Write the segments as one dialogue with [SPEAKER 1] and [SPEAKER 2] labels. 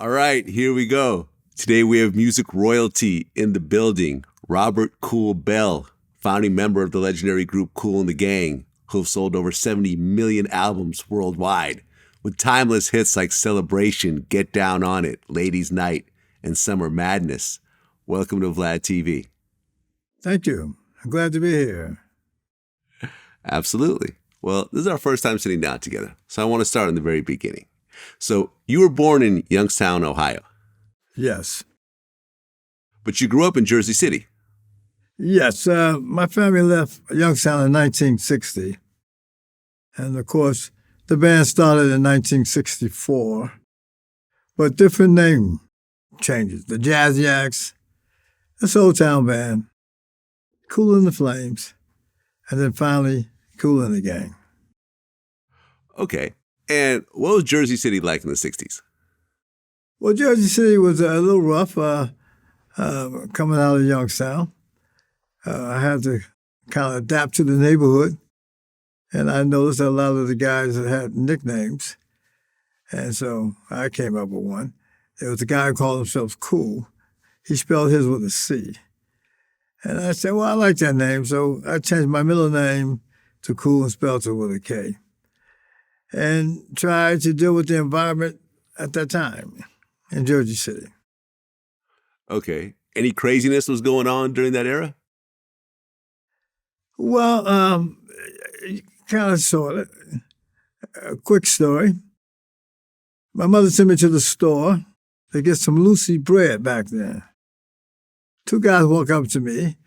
[SPEAKER 1] All right, here we go. Today we have music royalty in the building. Robert Kool Bell, founding member of the legendary group Kool The Gang, who have sold over 70 million albums worldwide, with timeless hits like Celebration, Get Down on It, Ladies Night, and Summer Madness. Welcome to VladTV.
[SPEAKER 2] Thank you. I'm glad to be here.
[SPEAKER 1] Absolutely. Well, this is our first time sitting down together, so I want to start in the very beginning. So you were born in Youngstown, Ohio.
[SPEAKER 2] Yes.
[SPEAKER 1] But you grew up in Jersey City.
[SPEAKER 2] Yes. My family left Youngstown in 1960. And, of course, the band started in 1964. But different name changes. The Jazziacs, the Soul Town Band, Kool The Flames, and then finally Kool The Gang.
[SPEAKER 1] Okay. And what was Jersey City like in the 60s?
[SPEAKER 2] Well, Jersey City was a little rough coming out of Youngstown. I had to kind of adapt to the neighborhood. And I noticed a lot of the guys that had nicknames. And so I came up with one. There was a guy who called himself Kool. He spelled his with a C. And I said, well, I like that name. So I changed my middle name to Kool and spelled it with a K. And tried to deal with the environment at that time in Jersey City.
[SPEAKER 1] Okay. Any craziness was going on during that era?
[SPEAKER 2] Well, kind of, sort of. A quick story. My mother sent me to the store to get some Lucy bread back then. Two guys walked up to me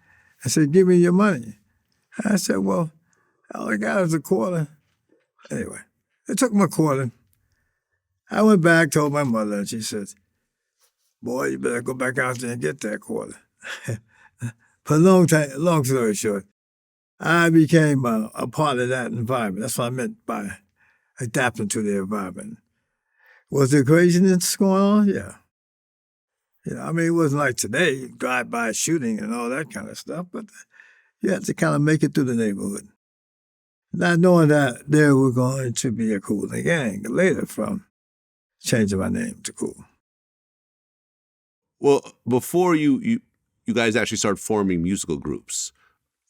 [SPEAKER 2] and said, give me your money. I said, well, all I got is a quarter. Anyway, they took my quarter. I went back, told my mother, and she said, boy, you better go back out there and get that quarter. But long story short, I became a part of that environment. That's what I meant by adapting to the environment. Was there craziness going on? Yeah. I mean, it wasn't like today, drive-by shooting and all that kind of stuff, but you had to kind of make it through the neighborhood. Not knowing that there were going to be a Kool The Gang later from changing my name to Kool.
[SPEAKER 1] Well, before you guys actually started forming musical groups,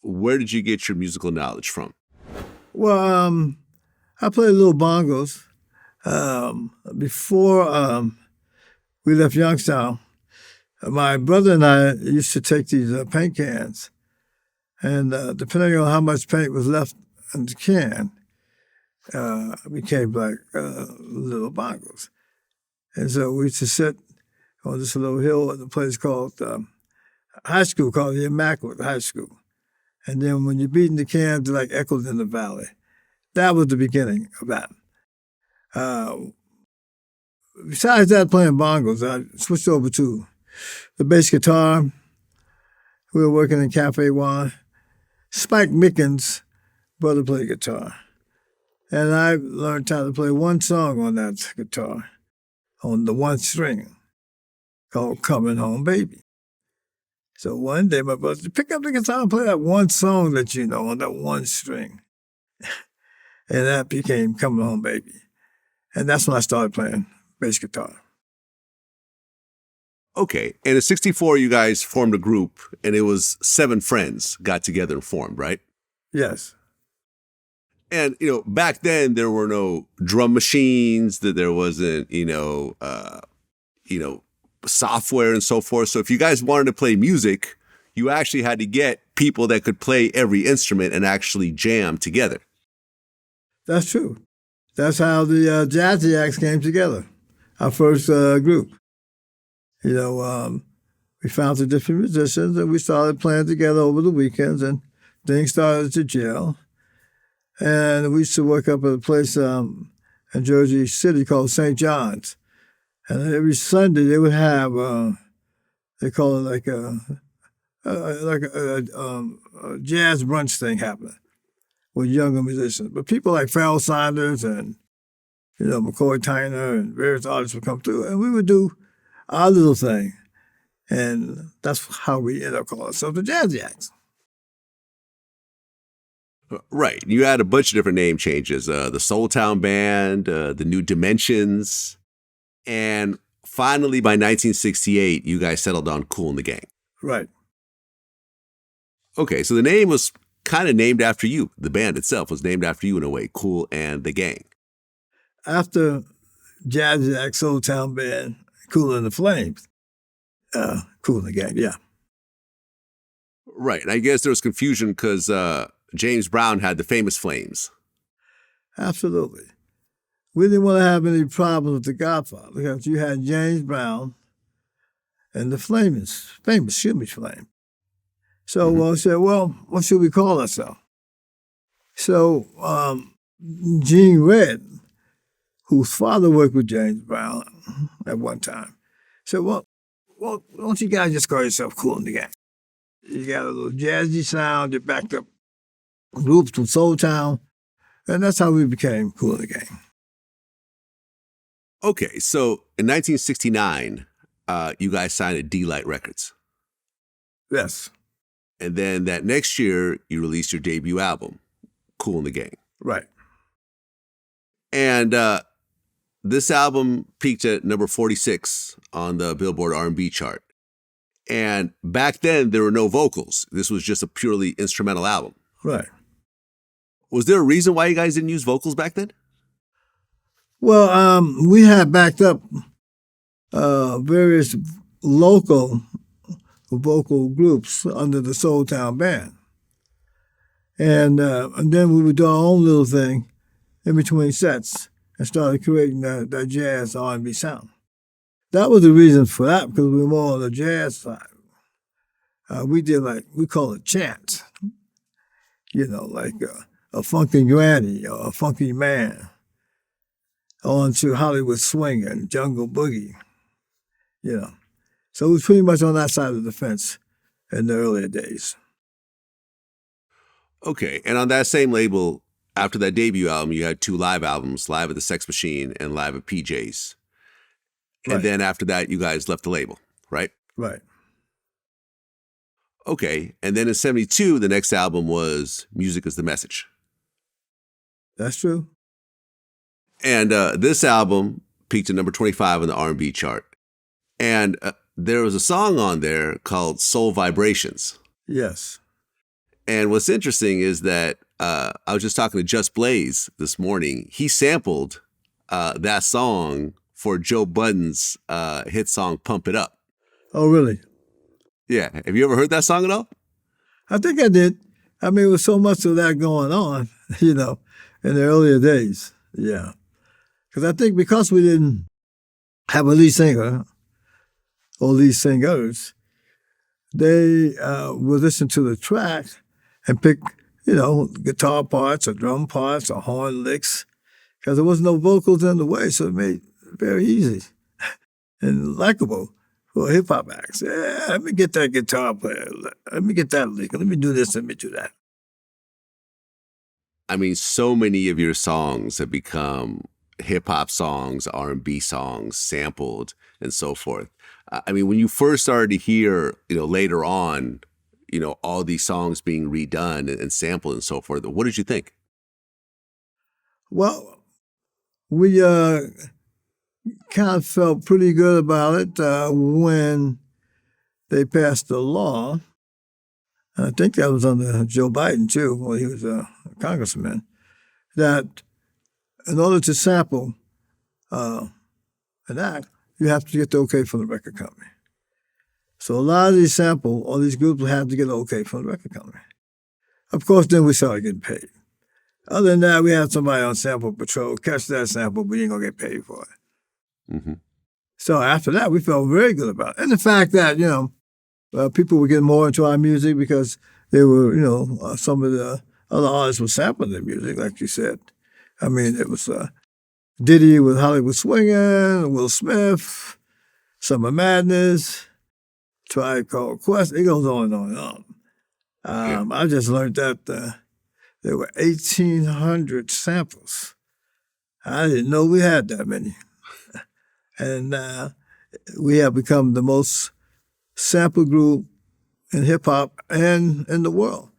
[SPEAKER 1] where did you get your musical knowledge from?
[SPEAKER 2] Well, I played little bongos. Before we left Youngstown, my brother and I used to take these paint cans, and depending on how much paint was left in the can, became like little bongos. And so we used to sit on this little hill at a place called high school, called the Immaculate High School. And then when you're beating the cans, like echoed in the valley. That was the beginning of that. Besides that, playing bongos, I switched over to the bass guitar. We were working in Cafe One. Spike Mickens' brother played guitar. And I learned how to play one song on that guitar, on the one string, called Coming Home Baby. So one day my brother said, pick up the guitar and play that one song that you know on that one string. And that became Coming Home Baby. And that's when I started playing bass guitar.
[SPEAKER 1] Okay. And in 64, you guys formed a group, and it was 7 friends got together and formed, right?
[SPEAKER 2] Yes.
[SPEAKER 1] And, back then there were no drum machines, that there wasn't, software and so forth. So if you guys wanted to play music, you actually had to get people that could play every instrument and actually jam together.
[SPEAKER 2] That's true. That's how the Jazziacs came together, our first group. We found the different musicians and we started playing together over the weekends and things started to gel. And we used to work up at a place in Jersey City called St. John's. And every Sunday they would have, they call it like a jazz brunch thing happening with younger musicians. But people like Pharrell Sanders and, McCoy Tyner and various artists would come through and we would do our little thing. And that's how we ended up calling ourselves the Jazziacs.
[SPEAKER 1] Right. You had a bunch of different name changes. The Soul Town Band, the New Dimensions. And finally, by 1968, you guys settled on Kool and the Gang.
[SPEAKER 2] Right.
[SPEAKER 1] Okay, so the name was kind of named after you. The band itself was named after you in a way, Kool and the Gang.
[SPEAKER 2] After Jazzy X Old Town Band, Kool The Flames, Kool the Gang, yeah.
[SPEAKER 1] Right, and I guess there was confusion because James Brown had the famous Flames.
[SPEAKER 2] Absolutely. We didn't want to have any problems with the Godfather because you had James Brown and the famous Shimmy Flame. So we said, well, what should we call ourselves? So Gene Red, whose father worked with James Brown at one time, said, well, why don't you guys just call yourself Kool and the Gang? You got a little jazzy sound, you backed up groups from Soul Town, and that's how we became Kool the Gang.
[SPEAKER 1] Okay, so in 1969, you guys signed at D-Light Records.
[SPEAKER 2] Yes.
[SPEAKER 1] And then that next year, you released your debut album, Kool and the Gang.
[SPEAKER 2] Right.
[SPEAKER 1] And this album peaked at number 46 on the Billboard R&B chart. And back then, there were no vocals. This was just a purely instrumental album.
[SPEAKER 2] Right.
[SPEAKER 1] Was there a reason why you guys didn't use vocals back then?
[SPEAKER 2] Well, we had backed up various local vocal groups under the Soul Town Band. And then we would do our own little thing in between sets and started creating that jazz R&B sound. That was the reason for that, because we were more on the jazz side. We did we call it chant, like a funky granny or a funky man, on to Hollywood swing and jungle boogie, So it was pretty much on that side of the fence in the earlier days.
[SPEAKER 1] Okay, and on that same label, after that debut album, you had 2 live albums, Live at the Sex Machine and Live at PJ's.
[SPEAKER 2] Right.
[SPEAKER 1] And then after that, you guys left the label, right?
[SPEAKER 2] Right.
[SPEAKER 1] Okay, and then in 72, the next album was Music is the Message.
[SPEAKER 2] That's true.
[SPEAKER 1] And this album peaked at number 25 on the R&B chart. And there was a song on there called Soul Vibrations.
[SPEAKER 2] Yes.
[SPEAKER 1] And what's interesting is that I was just talking to Just Blaze this morning. He sampled that song for Joe Budden's hit song, Pump It Up.
[SPEAKER 2] Oh, really?
[SPEAKER 1] Yeah. Have you ever heard that song at all?
[SPEAKER 2] I think I did. I mean, there was so much of that going on, in the earlier days. Yeah. Because I think because we didn't have a lead singer or lead singers, they would listen to the track and pick, guitar parts or drum parts or horn licks, because there was no vocals in the way, so it made it very easy and likable for hip-hop acts. Yeah, let me get that guitar player. Let me get that lick. Let me do this. Let me do that.
[SPEAKER 1] I mean, so many of your songs have become hip-hop songs, R&B songs, sampled, and so forth. I mean, when you first started to hear, later on, all these songs being redone and sampled and so forth, what did you think?
[SPEAKER 2] Well, we kind of felt pretty good about it when they passed the law. I think that was under Joe Biden, too, when he was a congressman, that in order to sample an act, you have to get the okay from the record company. So a lot of these all these groups have to get okay from the record company. Of course, then we started getting paid. Other than that, we had somebody on sample patrol catch that sample, but you ain't gonna get paid for it.
[SPEAKER 1] Mm-hmm.
[SPEAKER 2] So after that, we felt very good about it. And the fact that, people were getting more into our music because they were, some of the other artists were sampling their music, like you said. I mean, it was Diddy with Hollywood Swingin', Will Smith, Summer Madness, Tribe Called Quest. It goes on and on and on. I just learned that there were 1,800 samples. I didn't know we had that many. And we have become the most sample group in hip-hop and in the world,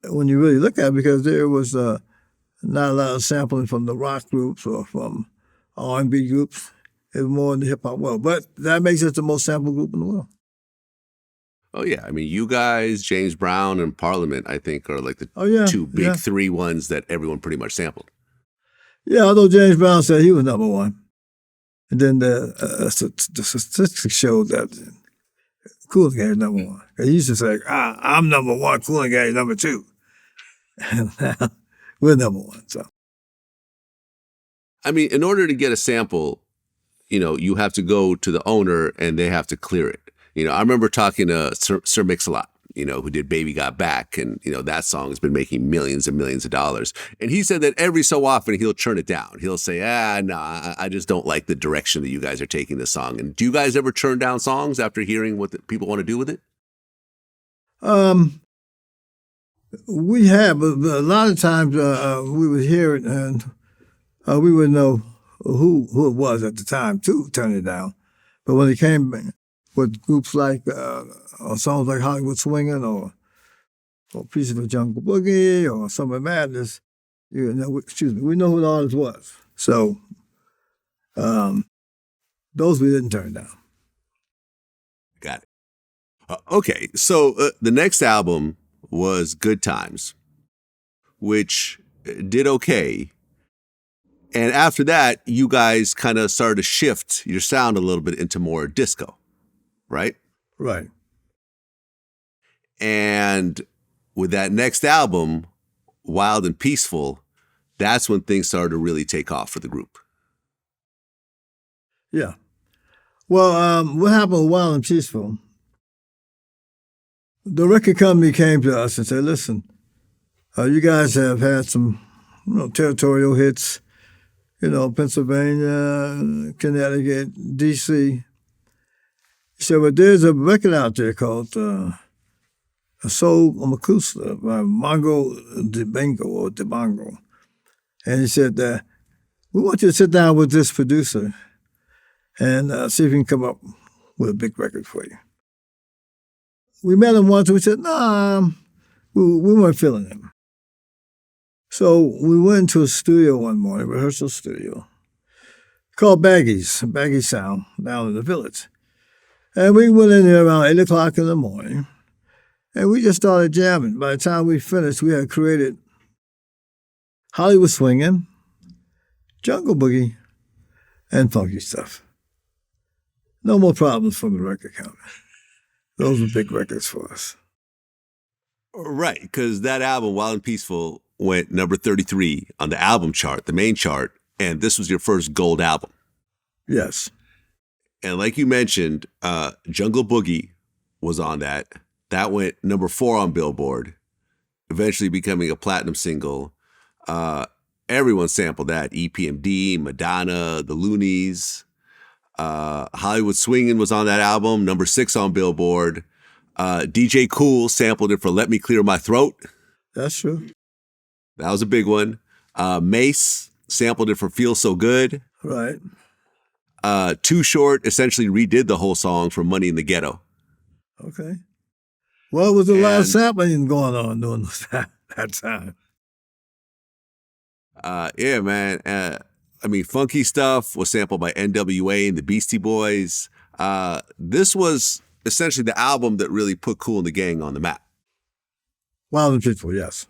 [SPEAKER 2] when you really look at it, because there was not a lot of sampling from the rock groups or from R&B groups. is more in the hip hop world. But that makes us the most sampled group in the world.
[SPEAKER 1] Oh, yeah. I mean, you guys, James Brown, and Parliament, I think, are like the two big three ones that everyone pretty much sampled.
[SPEAKER 2] Yeah, although James Brown said he was number one. And then the statistics showed that Kool The Gang is number one. He used to say, I'm number one, Kool The Gang is number two. And now we're number one. So,
[SPEAKER 1] I mean, in order to get a sample, you have to go to the owner and they have to clear it. I remember talking to Sir Mix-a-Lot, who did Baby Got Back. And, that song has been making millions and millions of dollars. And he said that every so often he'll turn it down. He'll say, no, I just don't like the direction that you guys are taking this song. And do you guys ever turn down songs after hearing what people want to do with it?
[SPEAKER 2] We have, but a lot of times we would hear it and we would know who it was at the time to turn it down. But when it came with groups like, or songs like Hollywood Swingin' or Pieces of Jungle Boogie or Summer Madness, we know who the artist was. So those we didn't turn down.
[SPEAKER 1] Got it. Okay, so the next album was Good Times, which did okay. And after that, you guys kind of started to shift your sound a little bit into more disco, right?
[SPEAKER 2] Right.
[SPEAKER 1] And with that next album, Wild and Peaceful, that's when things started to really take off for the group.
[SPEAKER 2] Yeah. Well, what happened with Wild and Peaceful? The record company came to us and said, listen, you guys have had some territorial hits, Pennsylvania, Connecticut, D.C. He said, but there's a record out there called A Soul Makusa by Mongo DeBongo. And he said, we want you to sit down with this producer and see if we can come up with a big record for you. We met him once and we said, nah, we weren't feeling him. So we went into a studio one morning, rehearsal studio, called Baggy Sound, down in the Village. And we went in there around 8 o'clock in the morning, and we just started jamming. By the time we finished, we had created Hollywood Swingin', Jungle Boogie, and funky stuff. No more problems from the record company. Those were big records for us.
[SPEAKER 1] Right, because that album, Wild and Peaceful, went number 33 on the album chart, the main chart, and this was your first gold album.
[SPEAKER 2] Yes.
[SPEAKER 1] And like you mentioned, Jungle Boogie was on that. That went number 4 on Billboard, eventually becoming a platinum single. Everyone sampled that. EPMD, Madonna, the Loonies. Hollywood Swingin' was on that album, number 6 on Billboard. DJ Kool sampled it for Let Me Clear My Throat.
[SPEAKER 2] That's true.
[SPEAKER 1] That was a big one. Mace sampled it for Feel So Good.
[SPEAKER 2] Right.
[SPEAKER 1] Too Short essentially redid the whole song for Money in the Ghetto.
[SPEAKER 2] Okay. Well, it was a lot of sampling going on during that time.
[SPEAKER 1] Yeah, man. Funky Stuff was sampled by NWA and the Beastie Boys. This was essentially the album that really put Kool and the Gang on the map.
[SPEAKER 2] Wild and Peaceful, yes.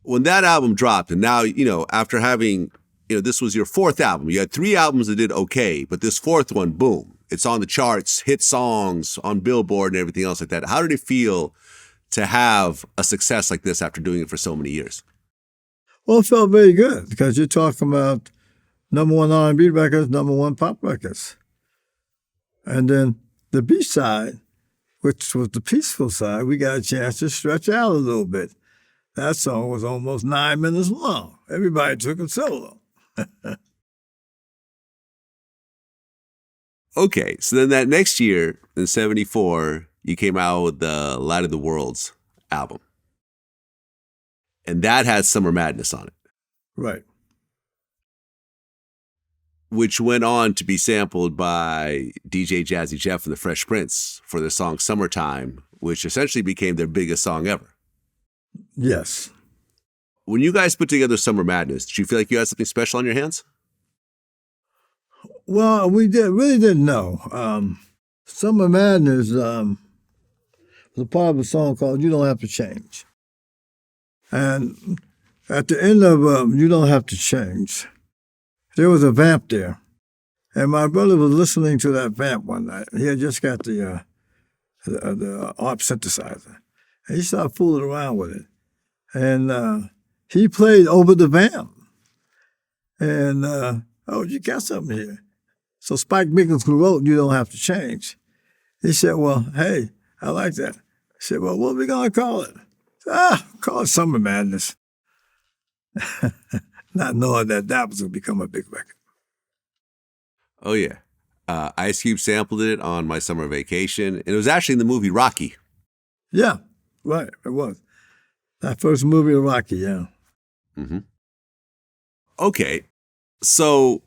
[SPEAKER 1] When that album dropped, and now, after having, this was your 4th album. You had 3 albums that did okay, but this 4th one, boom. It's on the charts, hit songs, on Billboard and everything else like that. How did it feel to have a success like this after doing it for so many years?
[SPEAKER 2] Well, it felt very good because you're talking about number 1 R&B records, number 1 pop records. And then the B-side, which was the peaceful side, we got a chance to stretch out a little bit. That song was almost 9 minutes long. Everybody took it solo.
[SPEAKER 1] Okay, so then that next year, in 74, you came out with the Light of the Worlds album. And that had Summer Madness on it.
[SPEAKER 2] Right.
[SPEAKER 1] Which went on to be sampled by DJ Jazzy Jeff and the Fresh Prince for the song Summertime, which essentially became their biggest song ever.
[SPEAKER 2] Yes.
[SPEAKER 1] When you guys put together Summer Madness, did you feel like you had something special on your hands?
[SPEAKER 2] Well, we really didn't know. Summer Madness was a part of a song called "You Don't Have to Change," and at the end of "You Don't Have to Change," there was a vamp there, and my brother was listening to that vamp one night. He had just got the ARP synthesizer, and he started fooling around with it, and he played over the vamp, and oh, you got something here. So Spike Mickens, who wrote "You Don't Have to Change," he said, "Well, hey, I like that." I said, "Well, what are we gonna call it?" Call it Summer Madness. Not knowing that was gonna become a big record.
[SPEAKER 1] Oh, yeah. Ice Cube sampled it on My Summer Vacation. And it was actually in the movie Rocky.
[SPEAKER 2] Yeah, right, it was. That first movie of Rocky, yeah.
[SPEAKER 1] Mm-hmm. Okay. So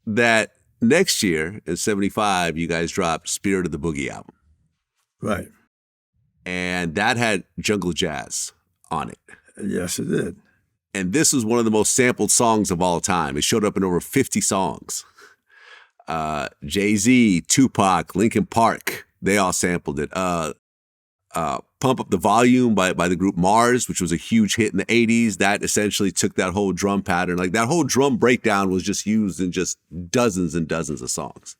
[SPEAKER 1] that next year, in 75, you guys dropped Spirit of the Boogie album.
[SPEAKER 2] Right.
[SPEAKER 1] And that had jungle jazz on it.
[SPEAKER 2] Yes, it did.
[SPEAKER 1] And this was one of the most sampled songs of all time. It showed up in over 50 songs. Jay-Z, Tupac, Linkin Park, they all sampled it. Pump Up the Volume by the group Mars, which was a huge hit in the 80s. That essentially took that whole drum pattern. Like that whole drum breakdown was just used in just dozens and dozens of songs.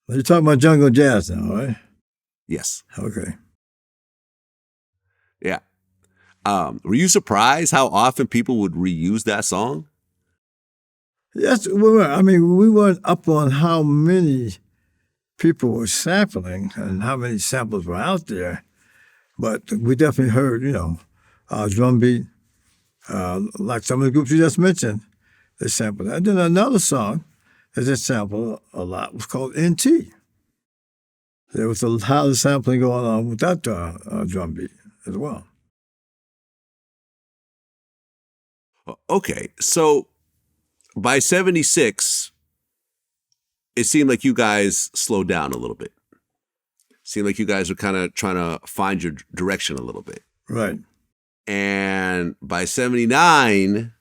[SPEAKER 2] You're talking about jungle jazz now, right?
[SPEAKER 1] Yes.
[SPEAKER 2] Okay.
[SPEAKER 1] Yeah. Were you surprised how often people would reuse that song?
[SPEAKER 2] Yes, we were. I mean, we weren't up on how many people were sampling and how many samples were out there, but we definitely heard, drum beat, like some of the groups you just mentioned, they sampled that. And then another song that they sampled a lot was called NT. There was a lot of sampling going on with that drum beat as well.
[SPEAKER 1] Okay, so by 76, it seemed like you guys slowed down a little bit. Seemed like you guys were kind of trying to find your direction a little bit.
[SPEAKER 2] Right.
[SPEAKER 1] And by 79,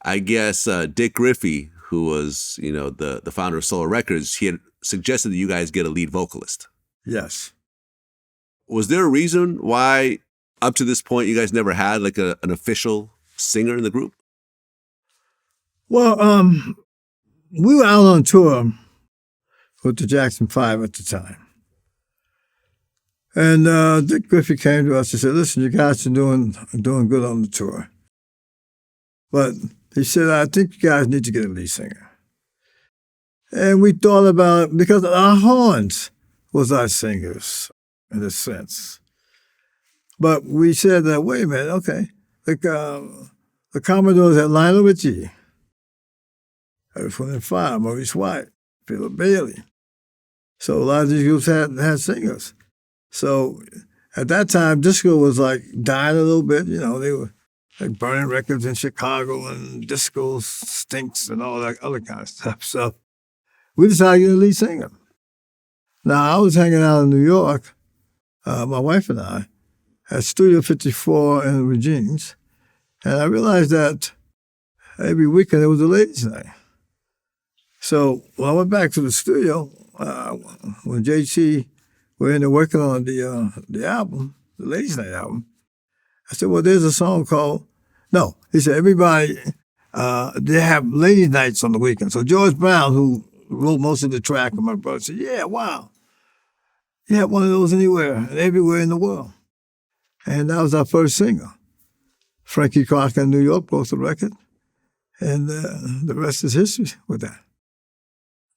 [SPEAKER 1] I guess Dick Griffey, who was, the founder of Solar Records, he had suggested that you guys get a lead vocalist.
[SPEAKER 2] Yes.
[SPEAKER 1] Was there a reason why up to this point you guys never had like an official singer in the group?
[SPEAKER 2] Well, we were out on tour with the Jackson 5 at the time. And Dick Griffey came to us and said, "Listen, you guys are doing good on the tour. But," he said, "I think you guys need to get a lead singer." And we thought about it because our horns was our singers, in a sense. But we said, wait a minute, okay. The Commodores had Lionel Richie, Earth, Wind & Fire, Maurice White, Philip Bailey. So a lot of these groups had singers. So at that time, disco was like dying a little bit. They were like burning records in Chicago and disco stinks and all that other kind of stuff. So we decided to get a lead singer. Now, I was hanging out in New York, my wife and I, at Studio 54 in Regine's, and I realized that every weekend there was a ladies' night. So when I went back to the studio, when JT were in there working on the album, the ladies' night album, I said, "Well, there's a song called," no, he said, "Everybody, they have ladies' nights on the weekend." So George Brown, who wrote most of the track, and my brother said, "Yeah, wow. You have one of those anywhere and everywhere in the world." And that was our first single. Frankie Crocker in New York broke the record, and the rest is history with that.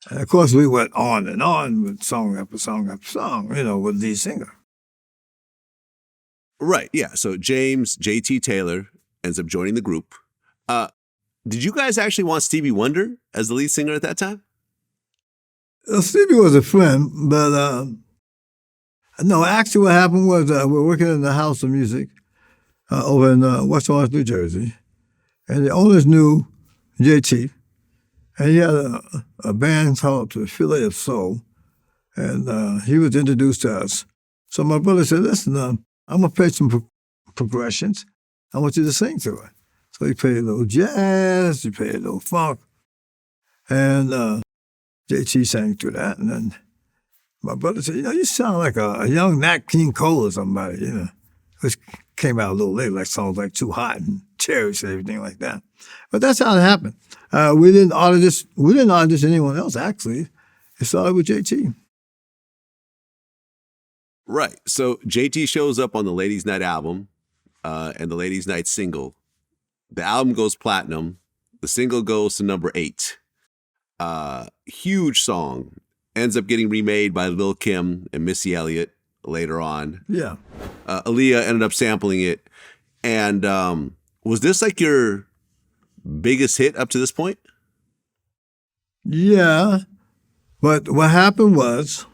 [SPEAKER 2] And of course, we went on and on with song after song after song, with lead singer.
[SPEAKER 1] Right, yeah. So JT Taylor ends up joining the group. Did you guys actually want Stevie Wonder as the lead singer at that time?
[SPEAKER 2] Stevie was a friend, but no, actually what happened was we were working in the House of Music over in West Orange, New Jersey, and the owners knew JT, and he had a band called the Fillet of Soul, and he was introduced to us. So my brother said, "Listen, I'm going to play some progressions. I want you to sing to it." So he played a little jazz, he played a little funk, and JT sang through that, and then my brother said, you sound like a young Nat King Cole or somebody, which came out a little later, like songs like Too Hot and Cherish and everything like that. But that's how it happened. We didn't audition anyone else, actually. It started with JT.
[SPEAKER 1] Right. So JT shows up on the Ladies Night album and the Ladies Night single. The album goes platinum. The single goes to number 8. Huge song. Ends up getting remade by Lil' Kim and Missy Elliott later on.
[SPEAKER 2] Yeah.
[SPEAKER 1] Aaliyah ended up sampling it. And was this like your biggest hit up to this point?
[SPEAKER 2] Yeah. But what happened was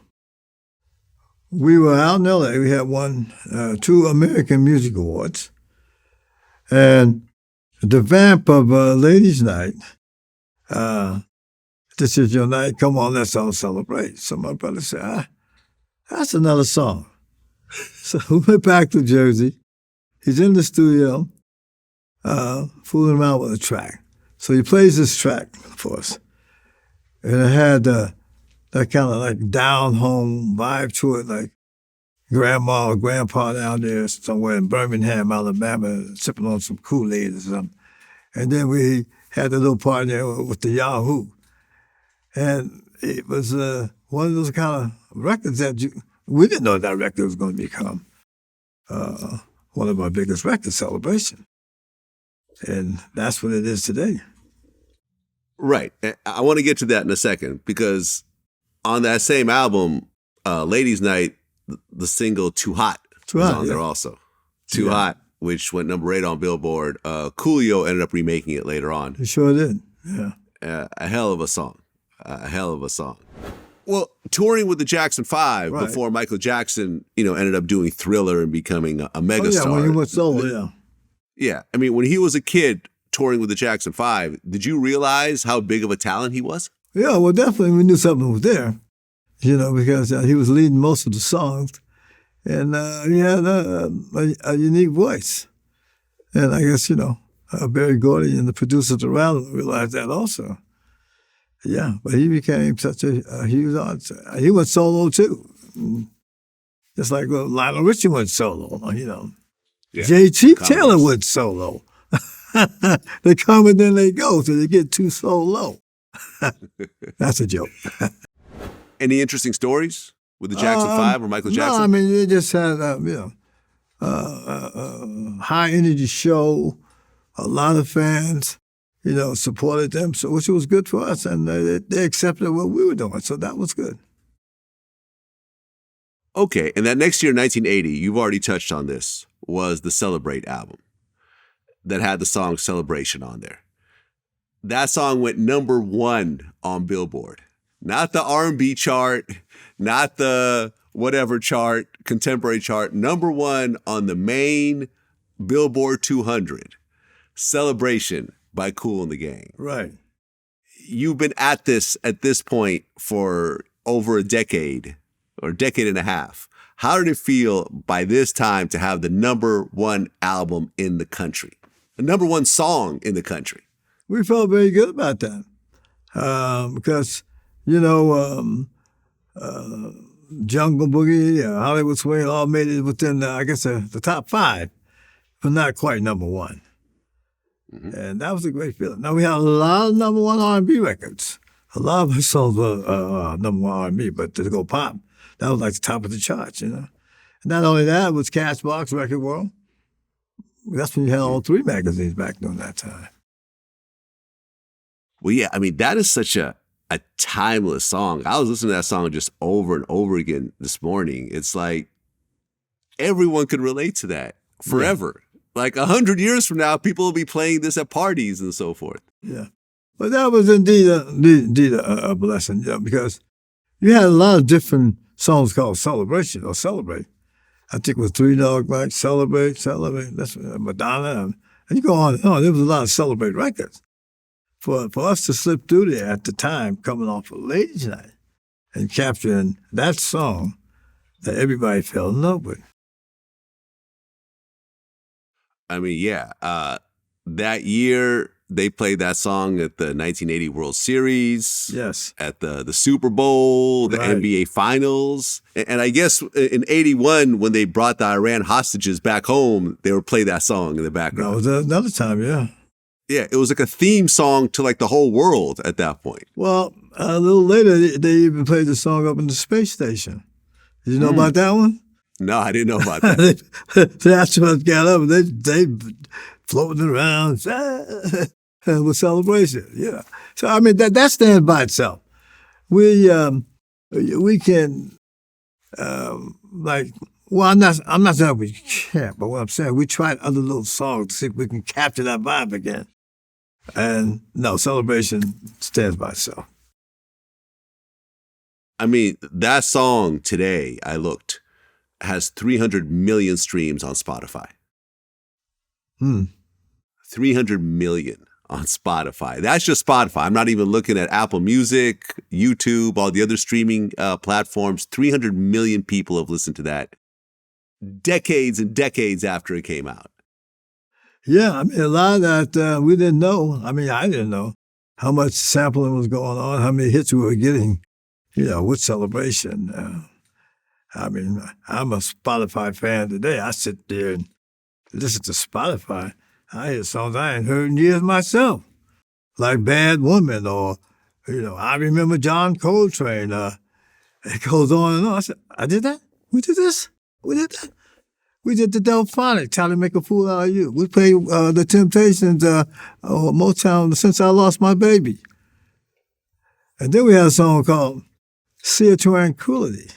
[SPEAKER 2] we were out in L.A. We had won 2 American Music Awards. And the vamp of Ladies Night, this is your night, come on, let's all celebrate. So my brother said, that's another song. So we went back to Jersey. He's in the studio, fooling around with a track. So he plays this track for us. And it had that kind of like down-home vibe to it, like grandma or grandpa down there somewhere in Birmingham, Alabama, sipping on some Kool-Aid or something. And then we had a little part there with the Yahoo. And it was one of those kind of records that we didn't know that record was going to become one of our biggest record celebrations. And that's what it is today.
[SPEAKER 1] Right. I want to get to that in a second because on that same album, Ladies Night, the single Too Hot was on there also. Too Hot, which went number 8 on Billboard. Coolio ended up remaking it later on.
[SPEAKER 2] He sure did, yeah.
[SPEAKER 1] A hell of a song. A hell of a song. Well, touring with the Jackson 5 before Michael Jackson, ended up doing Thriller and becoming a megastar.
[SPEAKER 2] Oh, yeah, when he went solo, yeah.
[SPEAKER 1] Yeah. I mean, when he was a kid touring with the Jackson 5, did you realize how big of a talent he was?
[SPEAKER 2] Yeah, well, definitely we knew something was there, because he was leading most of the songs. And he had a unique voice. And I guess, Barry Gordy and the producers around him realized that also. Yeah, but he became such a huge artist. He went solo, too. Just like Lionel Richie went solo, Yeah. J.T. Taylor went solo. They come and then they go, so they get too solo. That's a joke.
[SPEAKER 1] Any interesting stories with the Jackson 5 or Michael Jackson?
[SPEAKER 2] No, I mean, they just had, high energy show, a lot of fans, supported them, so which was good for us, and they accepted what we were doing, so that was good.
[SPEAKER 1] Okay, and that next year, 1980, you've already touched on this, was the Celebrate album that had the song Celebration on there. That song went number 1 on Billboard. Not the R&B chart, not the whatever chart, contemporary chart, number 1 on the main Billboard 200. Celebration by Kool The Gang.
[SPEAKER 2] Right.
[SPEAKER 1] You've been at this point for over a decade or a decade and a half. How did it feel by this time to have the number 1 album in the country? The number 1 song in the country?
[SPEAKER 2] We felt very good about that because, Jungle Boogie, Hollywood Swing all made it within, the top 5, but not quite number 1. Mm-hmm. And that was a great feeling. Now, we had a lot of number 1 R&B records. A lot of our songs were number 1 R&B, but to go pop, that was like the top of the charts, And not only that, it was Cashbox, Record World. That's when you had all 3 magazines back during that time.
[SPEAKER 1] Well, yeah, I mean, that is such a timeless song. I was listening to that song just over and over again this morning. It's like everyone could relate to that forever. Yeah. Like 100 years from now, people will be playing this at parties and so forth.
[SPEAKER 2] Yeah. But that was indeed a blessing, because you had a lot of different songs called Celebration or Celebrate. I think it was 3 Dog Night, Celebrate. That's Madonna. And you go on and on. There was a lot of Celebrate records. For us to slip through there at the time, coming off of Ladies Night and capturing that song that everybody fell in love with.
[SPEAKER 1] I mean, yeah. That year, they played that song at the 1980 World Series.
[SPEAKER 2] Yes.
[SPEAKER 1] At the Super Bowl, the
[SPEAKER 2] Right.
[SPEAKER 1] NBA Finals. And I guess in 81, when they brought the Iran hostages back home, they would play that song in the
[SPEAKER 2] That
[SPEAKER 1] background.
[SPEAKER 2] was another time, yeah.
[SPEAKER 1] Yeah, it was like a theme song to like the whole world at that point.
[SPEAKER 2] Well, a little later, they even played the song up in the space station. Did you know about that one?
[SPEAKER 1] No, I didn't know about that.
[SPEAKER 2] The astronauts got up and they floating around with celebration. Yeah. So I mean that stands by itself. We can I'm not saying we can't, but what I'm saying, we tried other little songs to see if we can capture that vibe again. And no, celebration stands by itself.
[SPEAKER 1] I mean, that song today, I looked, has 300 million streams on Spotify. 300 million on Spotify. That's just Spotify. I'm not even looking at Apple Music, YouTube, all the other streaming platforms. 300 million people have listened to that decades and decades after it came out.
[SPEAKER 2] Yeah, I mean, a lot of that we didn't know. I mean, I didn't know how much sampling was going on, how many hits we were getting, with celebration. I mean, I'm a Spotify fan today. I sit there and listen to Spotify. I hear songs I ain't heard in years myself, like Bad Woman or, I remember John Coltrane. It goes on and on. I said, I did that? We did this? We did that? We did the Delphonic, Trying to Make a Fool Out of You. We played the Temptations, Motown, Since I Lost My Baby. And then we had a song called Sea Tranquility.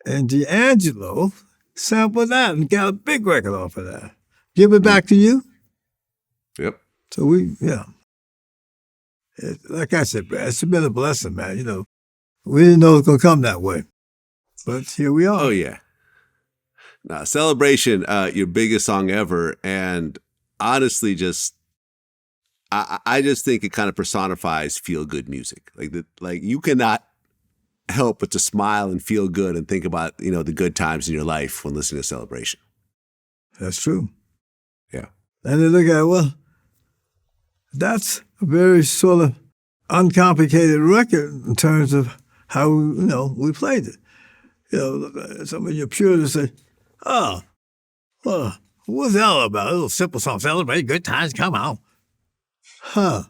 [SPEAKER 2] And D'Angelo sampled that and got a big record off of that. Give It Back to You.
[SPEAKER 1] Yep.
[SPEAKER 2] So like I said, Brad, it's been a blessing, man. We didn't know it was going to come that way. But here we are.
[SPEAKER 1] Oh, yeah. Now, Celebration, your biggest song ever. And honestly, I just think it kind of personifies feel-good music. Like you cannot help but to smile and feel good and think about, the good times in your life when listening to Celebration.
[SPEAKER 2] That's true.
[SPEAKER 1] Yeah.
[SPEAKER 2] And they look at, well, that's a very sort of uncomplicated record in terms of how, we played it. Some of your purists say, oh, well, what's that all about? A little simple song, celebrate, good times, come on. Huh.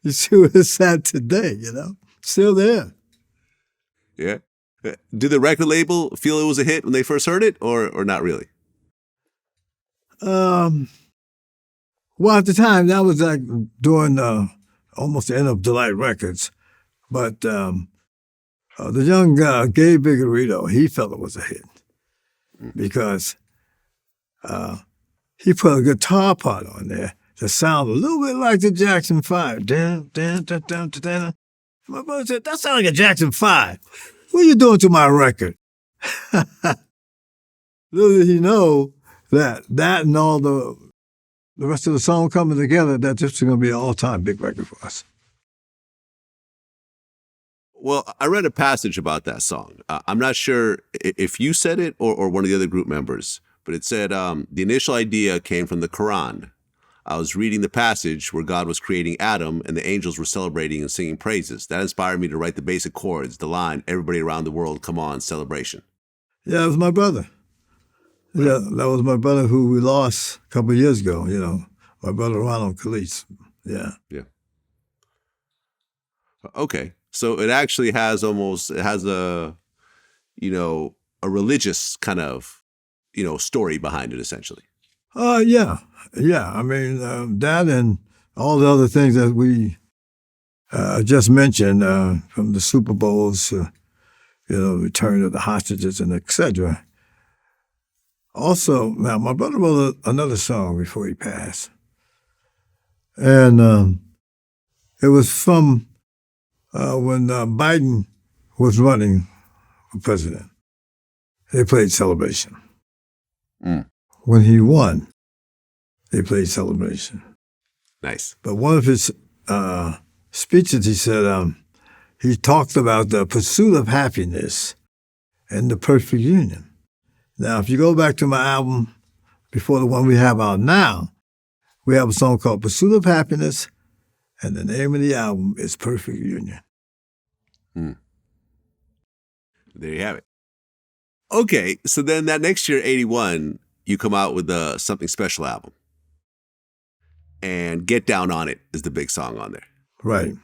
[SPEAKER 2] You see where it's at today, Still there.
[SPEAKER 1] Yeah. Did the record label feel it was a hit when they first heard it or not really?
[SPEAKER 2] Well, at the time, that was like during almost the end of Delight Records. But the young Gabe Biggerito, he felt it was a hit because he put a guitar part on there that sounded a little bit like the Jackson 5. Dun, dun, dun, dun, dun, dun. My brother said, that sounds like a Jackson 5. What are you doing to my record? Little did he know that and all the rest of the song coming together, that this is going to be an all-time big record for us.
[SPEAKER 1] Well, I read a passage about that song. I'm not sure if you said it or one of the other group members, but it said the initial idea came from the Quran. I was reading the passage where God was creating Adam and the angels were celebrating and singing praises. That inspired me to write the basic chords, the line, everybody around the world, come on, celebration.
[SPEAKER 2] Yeah, it was my brother. Yeah, that was my brother who we lost a couple of years ago, my brother Ronald Calise. Yeah.
[SPEAKER 1] Yeah. Okay. So it actually has a, a religious kind of, story behind it, essentially.
[SPEAKER 2] Yeah. I mean, that and all the other things that we just mentioned, from the Super Bowls, return of the hostages and et cetera. Also, now, my brother wrote another song before he passed. And it was from when Biden was running for president. They played Celebration. When he won, they played Celebration.
[SPEAKER 1] Nice.
[SPEAKER 2] But one of his speeches, he said, he talked about the pursuit of happiness and the perfect union. Now, if you go back to my album before the one we have out now, We have a song called Pursuit of Happiness, and the name of the album is Perfect Union.
[SPEAKER 1] There you have it. Okay, so then that next year, 81, you come out with the Something Special album. And Get Down on It is the big song on there.
[SPEAKER 2] Right.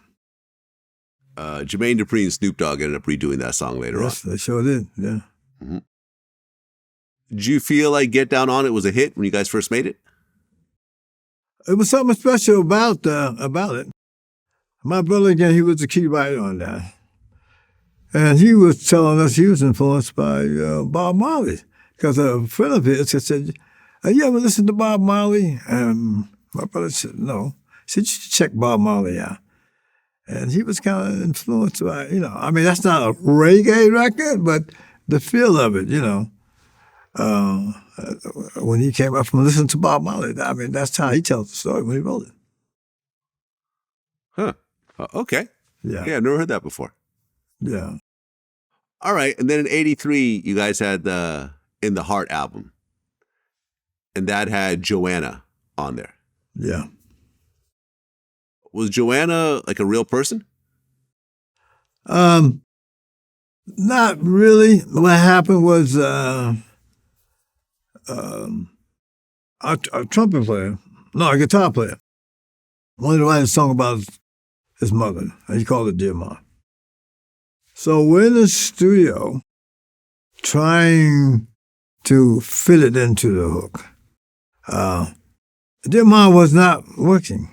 [SPEAKER 1] Jermaine Dupri and Snoop Dogg ended up redoing that song later on.
[SPEAKER 2] Yes, they sure did, yeah.
[SPEAKER 1] Mm-hmm. Did you feel like Get Down on It was a hit when you guys first made it?
[SPEAKER 2] It was something special about it. My brother, again, he was the key writer on that. And he was telling us he was influenced by Bob Marley. Because a friend of his had said, you ever listen to Bob Marley? And my brother said, no. He said, you should check Bob Marley out. And he was kind of influenced by, I mean, that's not a reggae record, but the feel of it, when he came up from listening to Bob Marley, I mean, that's how he tells the story when he wrote it.
[SPEAKER 1] Huh. Okay.
[SPEAKER 2] Yeah.
[SPEAKER 1] Yeah, I've never heard that before.
[SPEAKER 2] Yeah.
[SPEAKER 1] All right. And then in 83, you guys had the In the Heart album. And that had Joanna on there.
[SPEAKER 2] Yeah.
[SPEAKER 1] Was Joanna like a real person?
[SPEAKER 2] Not really. What happened was a trumpet player, no, a guitar player, wanted to write a song about his mother, and he called it Dear Mom. So we're in the studio trying to fit it into the hook. Dear Mom was not working.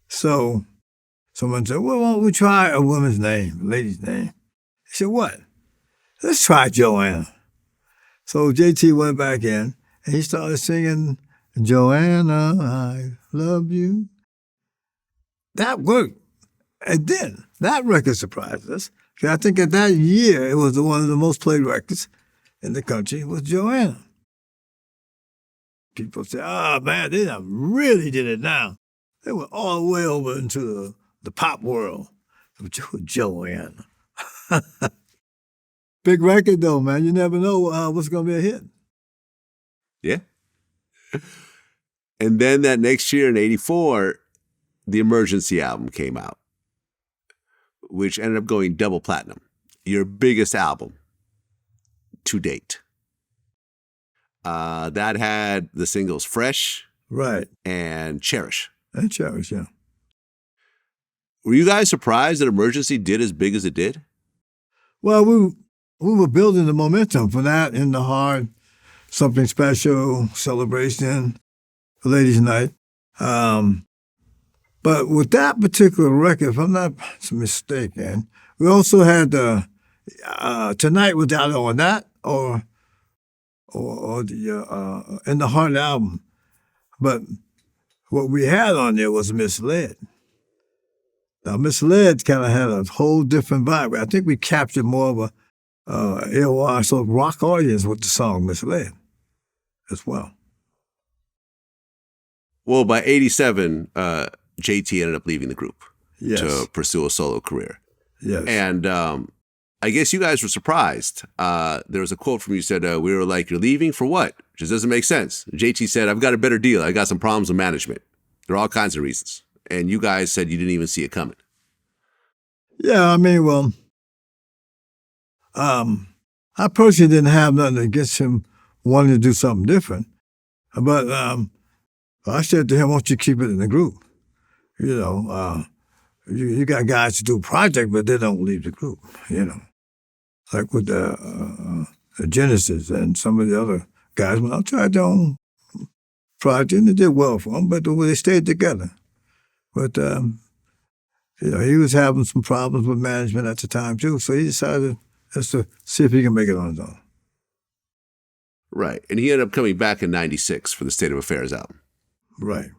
[SPEAKER 2] So someone said, well, why don't we try a woman's name, a lady's name? He said, what? Let's try Joanna. So JT went back in, and he started singing, Joanna, I love you. That worked. And then that record surprised us. Because I think at that year, it was one of the most played records in the country was Joanna. People say, oh, man, they done really did it now. They went all the way over into the pop world with Joanna. Big record, though, man. You never know what's going to be a hit.
[SPEAKER 1] Yeah. And then that next year in 84, the Emergency album came out, which ended up going double platinum. Your biggest album to date. That had the singles Fresh,
[SPEAKER 2] right,
[SPEAKER 1] and Cherish.
[SPEAKER 2] And Cherish, yeah.
[SPEAKER 1] Were you guys surprised that Emergency did as big as it did?
[SPEAKER 2] Well, we were building the momentum for that In the Heart, Something Special, Celebration, Ladies' Night. But with that particular record, if I'm not mistaken, we also had Tonight was out on that or the In the Heart album. But what we had on there was Misled. Now, Misled kind of had a whole different vibe. I think we captured more of a AOR, sort of rock audience with the song Misled as well.
[SPEAKER 1] Well, by 87, JT ended up leaving the group
[SPEAKER 2] to
[SPEAKER 1] pursue a solo career.
[SPEAKER 2] Yes.
[SPEAKER 1] And I guess you guys were surprised. There was a quote from you said, we were like, you're leaving for what? Just doesn't make sense. JT said, I've got a better deal. I got some problems with management. There are all kinds of reasons. And you guys said you didn't even see it coming.
[SPEAKER 2] Yeah, I mean, well, I personally didn't have nothing against him wanting to do something different. But I said to him, why don't you keep it in the group? You got guys to do a project, but they don't leave the group, Like with the Genesis and some of the other guys, when I tried their own project, and they did well for them, but they stayed together. But, he was having some problems with management at the time, too, so he decided just to see if he can make it on his own.
[SPEAKER 1] Right, and he ended up coming back in 96 for the State of Affairs album.
[SPEAKER 2] Right.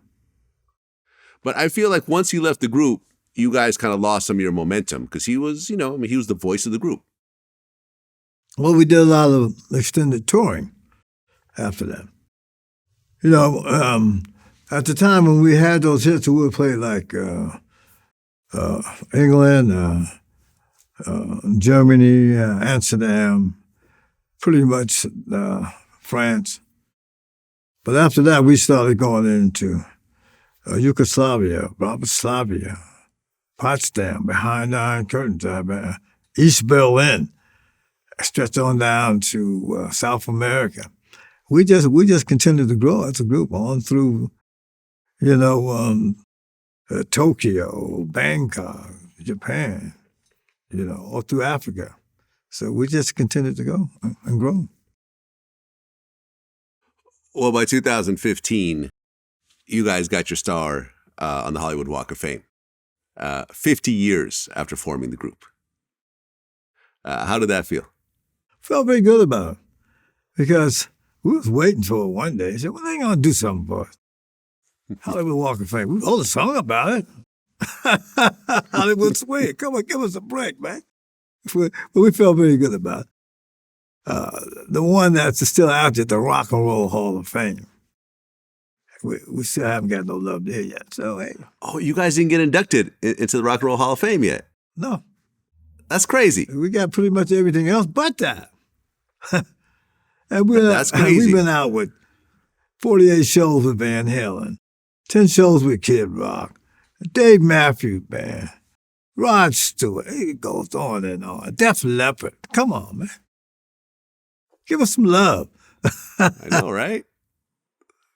[SPEAKER 1] But I feel like once he left the group, you guys kind of lost some of your momentum because he was, he was the voice of the group.
[SPEAKER 2] Well, we did a lot of extended touring after that. At the time when we had those hits, we would play like England, Germany, Amsterdam, pretty much France. But after that, we started going into Yugoslavia, Slavia, Potsdam, behind Iron Curtains, East Berlin, stretched on down to South America. We just continued to grow as a group on through, Tokyo, Bangkok, Japan, all through Africa. So we just continued to go and grow.
[SPEAKER 1] Well, by 2015, you guys got your star on the Hollywood Walk of Fame, 50 years after forming the group. How did that feel?
[SPEAKER 2] Felt very good about it because we was waiting for it one day. He said, well, they ain't going to do something for us. Hollywood Walk of Fame. We wrote a song about it. Hollywood Swing. Come on, give us a break, man. But we felt very good about it. The one that's still out there, the Rock and Roll Hall of Fame. We still haven't got no love there yet. So, hey.
[SPEAKER 1] Oh, you guys didn't get inducted into the Rock and Roll Hall of Fame yet?
[SPEAKER 2] No.
[SPEAKER 1] That's crazy.
[SPEAKER 2] We got pretty much everything else but that. And
[SPEAKER 1] that's crazy.
[SPEAKER 2] We've been out with 48 shows with Van Halen, 10 shows with Kid Rock, Dave Matthews Band, Rod Stewart. It goes on and on. Def Leppard. Come on, man. Give us some love.
[SPEAKER 1] I know, right?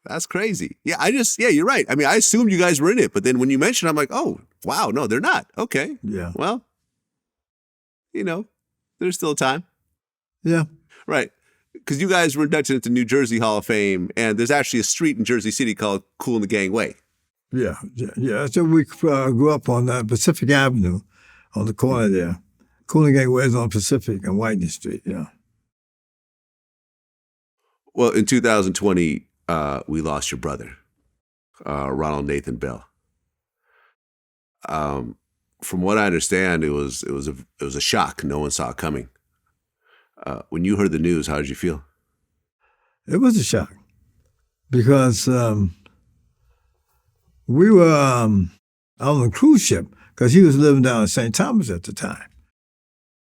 [SPEAKER 1] That's crazy. Yeah, you're right. I mean, I assumed you guys were in it, but then when you mentioned it, I'm like, oh, wow, no, they're not. Okay.
[SPEAKER 2] Yeah.
[SPEAKER 1] Well, there's still time.
[SPEAKER 2] Yeah.
[SPEAKER 1] Right. Because you guys were inducted into New Jersey Hall of Fame, and there's actually a street in Jersey City called Kool The Gang Way.
[SPEAKER 2] Yeah. So we grew up on Pacific Avenue on the corner there. Kool The Gang Way is on Pacific and Whitney Street, yeah.
[SPEAKER 1] Well, in 2020, we lost your brother, Ronald Nathan Bell. From what I understand, it was a shock. No one saw it coming. When you heard the news, how did you feel?
[SPEAKER 2] It was a shock because we were on a cruise ship because he was living down in St. Thomas at the time.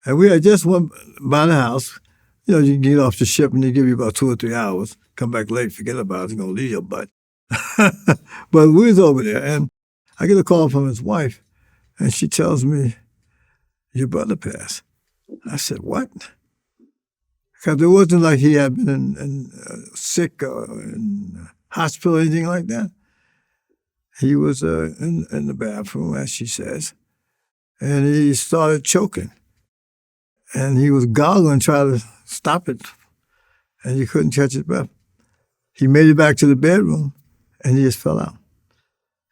[SPEAKER 2] And we had just went by the house. You can get off the ship and they give you about 2 or 3 hours. Come back late, forget about it, you're going to leave your butt. But we was over there, and I get a call from his wife, and she tells me, your brother passed. I said, what? Because it wasn't like he had been in sick or in hospital or anything like that. He was in the bathroom, as she says, and he started choking. And he was gargling, trying to stop it, and he couldn't catch his breath. He made it back to the bedroom, and he just fell out.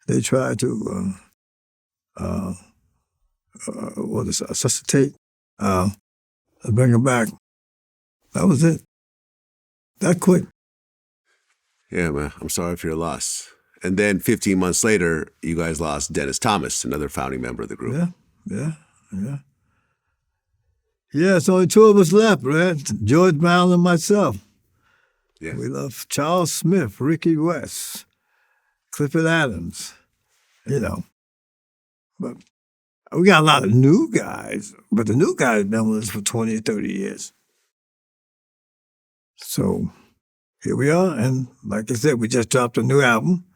[SPEAKER 2] They tried to resuscitate, bring him back. That was it. That quick.
[SPEAKER 1] Yeah, man. I'm sorry for your loss. And then 15 months later, you guys lost Dennis Thomas, another founding member of the group.
[SPEAKER 2] Yeah. Yeah, it's only 2 of us left, right? George Brown and myself.
[SPEAKER 1] Yeah.
[SPEAKER 2] We love Charles Smith, Ricky West, Clifford Adams, But we got a lot of new guys, but the new guys have been with us for 20 or 30 years. So here we are, and like I said, we just dropped a new album.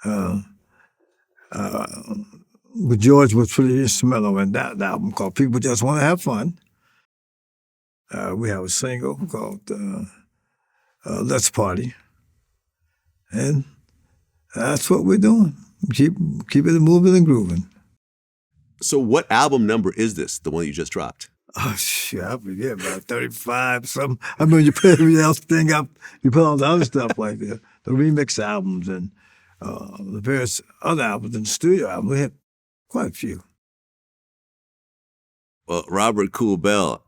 [SPEAKER 2] But George was pretty instrumental in that album called People Just Want to Have Fun. We have a single called Let's Party. And that's what we're doing. Keep it moving and grooving.
[SPEAKER 1] So what album number is this, the one you just dropped?
[SPEAKER 2] Oh, shit, I forget, about 35 something. I mean, you put everything else thing up, you put all the other stuff like the remix albums and the various other albums and the studio albums. We had quite a few.
[SPEAKER 1] Well, Robert Kool Bell,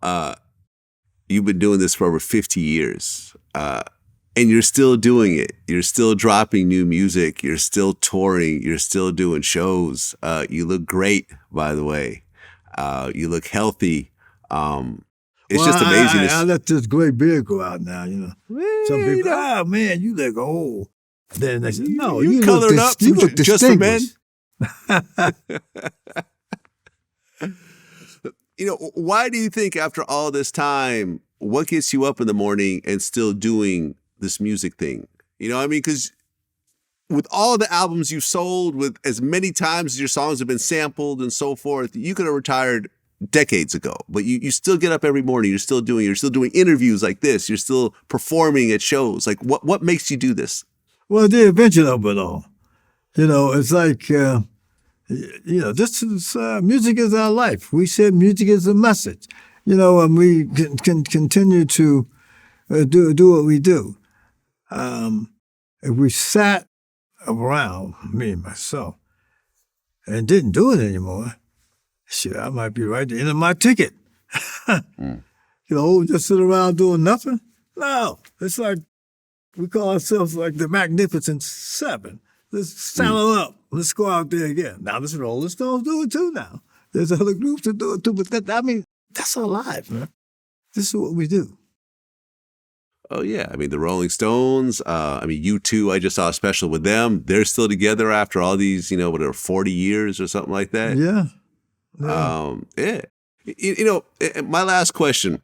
[SPEAKER 1] you've been doing this for over 50 years, and you're still doing it. You're still dropping new music. You're still touring. You're still doing shows. You look great, by the way. You look healthy. It's just amazing.
[SPEAKER 2] I let this great beard go out now, Some people, man, you look old. Then they said, no, you
[SPEAKER 1] colored
[SPEAKER 2] look
[SPEAKER 1] up.
[SPEAKER 2] you look
[SPEAKER 1] just for men. Why do you think after all this time, what gets you up in the morning and still doing this music thing? I mean, because with all the albums you've sold, with as many times as your songs have been sampled and so forth, you could have retired decades ago, but you still get up every morning. You're still doing interviews like this. You're still performing at shows. Like what makes you do this?
[SPEAKER 2] Well, the adventure of it all. It's like, this is, music is our life. We said music is a message, and we can continue to do what we do. If we sat around, me and myself, and didn't do it anymore, shit, I might be right at the end of my ticket. Just sit around doing nothing? No. It's like we call ourselves like the Magnificent Seven. Let's saddle up. Let's go out there again. Now, the Rolling Stones do it too now. There's other groups that do it too, but that's our life, man. This is what we do.
[SPEAKER 1] Oh, yeah. I mean, the Rolling Stones, U2, I just saw a special with them. They're still together after all these, 40 years or something like that.
[SPEAKER 2] Yeah.
[SPEAKER 1] My last question,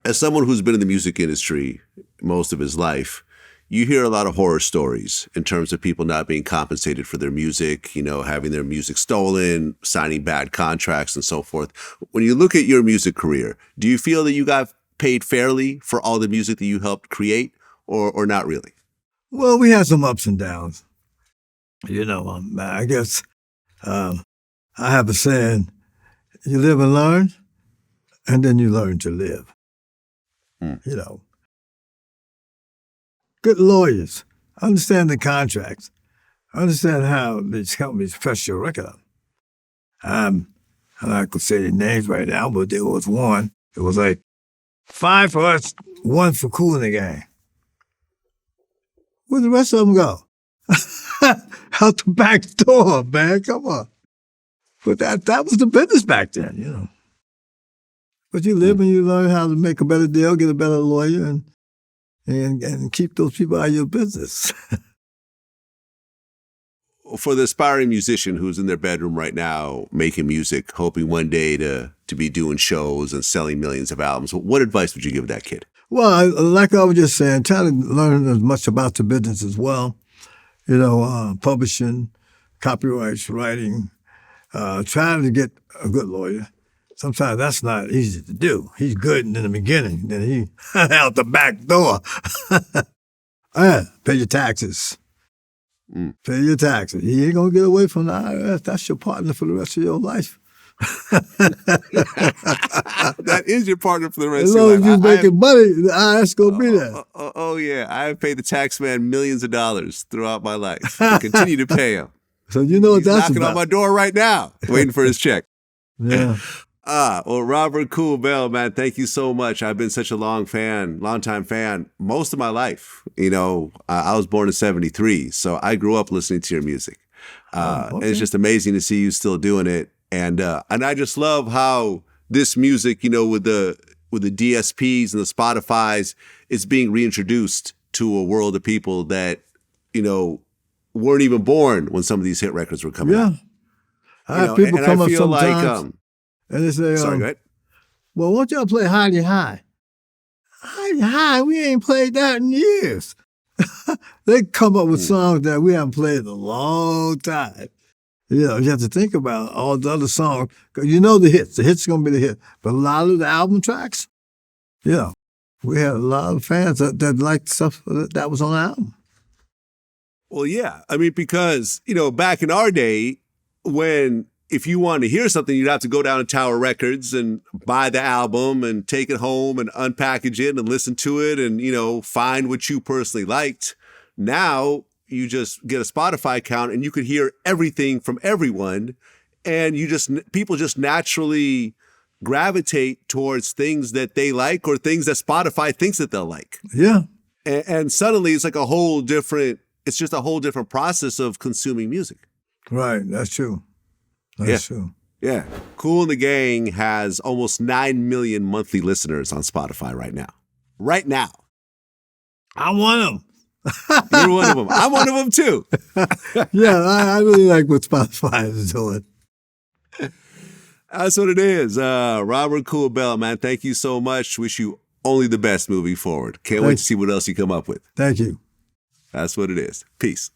[SPEAKER 1] as someone who's been in the music industry most of his life, you hear a lot of horror stories in terms of people not being compensated for their music, having their music stolen, signing bad contracts and so forth. When you look at your music career, do you feel that you got paid fairly for all the music that you helped create or not really?
[SPEAKER 2] Well, we had some ups and downs. I guess I have a saying, you live and learn, and then you learn to live. Good lawyers, understand the contracts, understand how these companies press your record up. I'm not going to say the names right now, but there was one. It was like 5 for us, 1 for Kool The Gang. Where'd the rest of them go? Out the back door, man. Come on. But that was the business back then, But you live and you learn how to make a better deal, get a better lawyer, and keep those people out of your business.
[SPEAKER 1] For the aspiring musician who's in their bedroom right now making music, hoping one day to be doing shows and selling millions of albums, what advice would you give that kid?
[SPEAKER 2] Well, like I was just saying, try to learn as much about the business as well. Publishing, copyrights, writing, trying to get a good lawyer. Sometimes that's not easy to do. He's good in the beginning, then he out the back door. Pay your taxes. Pay your taxes. He ain't gonna get away from the IRS. That's your partner for the rest of your life.
[SPEAKER 1] That is your partner for the rest
[SPEAKER 2] as
[SPEAKER 1] of your life.
[SPEAKER 2] As long as you're making money, the IRS gonna be there.
[SPEAKER 1] Oh, yeah. I have paid the tax man millions of dollars throughout my life. I continue to pay him.
[SPEAKER 2] So you know what that's
[SPEAKER 1] knocking
[SPEAKER 2] about.
[SPEAKER 1] On my door right now, waiting for his check.
[SPEAKER 2] Yeah.
[SPEAKER 1] Well, Robert Kool Bell, man, thank you so much. I've been such a longtime fan, most of my life. I was born in 1973, so I grew up listening to your music.
[SPEAKER 2] Okay.
[SPEAKER 1] And it's just amazing to see you still doing it. And I just love how this music, with the DSPs and the Spotifys, is being reintroduced to a world of people that, weren't even born when some of these hit records were coming out.
[SPEAKER 2] I have people come up sometimes. And they say,
[SPEAKER 1] sorry, go ahead.
[SPEAKER 2] Well, why don't y'all play Hidey High? Hidey High, we ain't played that in years. They come up with songs that we haven't played in a long time. You have to think about all the other songs. Cause the hits. The hits are going to be the hit. But a lot of the album tracks, we had a lot of fans that liked stuff that was on the album.
[SPEAKER 1] Well, yeah. I mean, because, back in our day, if you wanted to hear something, you'd have to go down to Tower Records and buy the album and take it home and unpackage it and listen to it and, find what you personally liked. Now you just get a Spotify account and you could hear everything from everyone. And people just naturally gravitate towards things that they like or things that Spotify thinks that they'll like.
[SPEAKER 2] Yeah.
[SPEAKER 1] And suddenly it's like it's just a whole different process of consuming music.
[SPEAKER 2] Right. That's true. That's true.
[SPEAKER 1] Yeah. Kool The Gang has almost 9 million monthly listeners on Spotify right now. Right now.
[SPEAKER 2] I'm one of them.
[SPEAKER 1] You're one of them. I'm one of them too.
[SPEAKER 2] Yeah, I really like what Spotify is doing.
[SPEAKER 1] That's what it is. Robert Kool Bell, man, thank you so much. Wish you only the best moving forward. Can't wait to see what else you come up with.
[SPEAKER 2] Thank you.
[SPEAKER 1] That's what it is. Peace.